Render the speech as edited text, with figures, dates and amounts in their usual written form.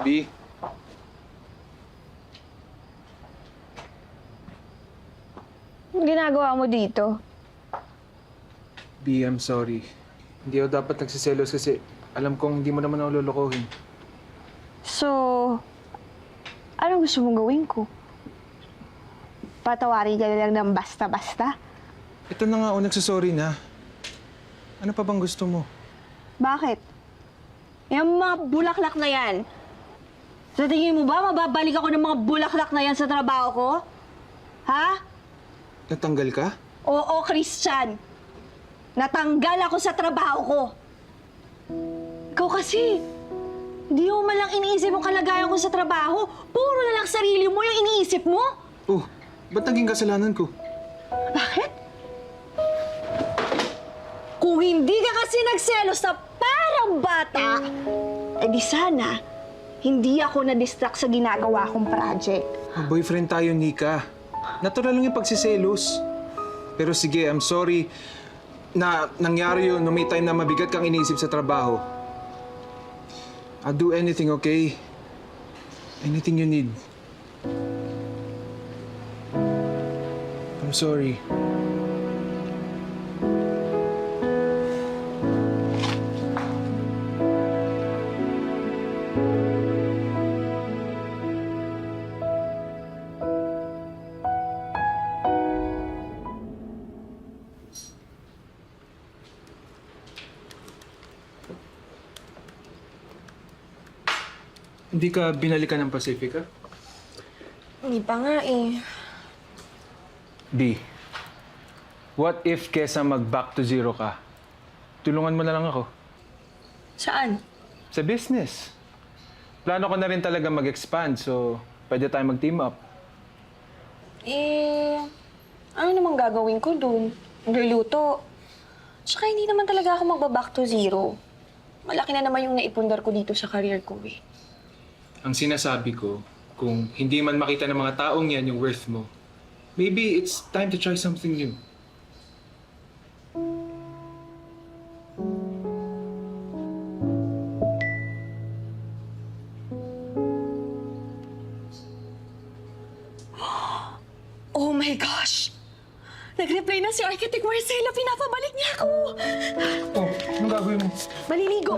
B? Anong ginagawa mo dito? B, I'm sorry. Hindi ako dapat nagsiselos kasi alam kong hindi mo naman ako lolokohin. So, anong gusto mong gawin ko? Patawarin ka na lang ng basta-basta? Ito na nga ako nagsasorry na. Ano pa bang gusto mo? Bakit? Yung mga bulaklak na yan, sa tingin mo ba mababalik ako ng mga bulaklak na yan sa trabaho ko? Ha? Natanggal ka? Oo, Christian. Natanggal ako sa trabaho ko. Ikaw kasi, hindi mo man lang iniisip ang kalagayan ko sa trabaho. Puro na lang sarili mo yung iniisip mo. Oh, ba't naging kasalanan ko? Bakit? Kung hindi ka kasi nagselos na parang bata, edi sana, hindi ako na-distract sa ginagawa kong project. Boyfriend tayo, Nika. Natural lang yung pagsiselos. Pero sige, I'm sorry na nangyari yun no may time na mabigat kang iniisip sa trabaho. I'll do anything, okay? Anything you need. I'm sorry. Hindi ka binalikan ng Pacifica? Hindi pa nga eh. B, what if kesa mag-back to zero ka, tulungan mo na lang ako? Saan? Sa business. Plano ko na rin talaga mag-expand, so pwede tayo mag-team up. Eh, ano namang gagawin ko dun? Magluluto. Tsaka hindi naman talaga ako magba-back to zero. Malaki na naman yung naipundar ko dito sa career ko eh. Ang sinasabi ko, kung hindi man makita ng mga taong yan yung worth mo, maybe it's time to try something new. Oh my gosh! Nag-reply na si Architect Marcelo. Pinapabalik niya ako. Oh, anong gagawin mo? Maliligo.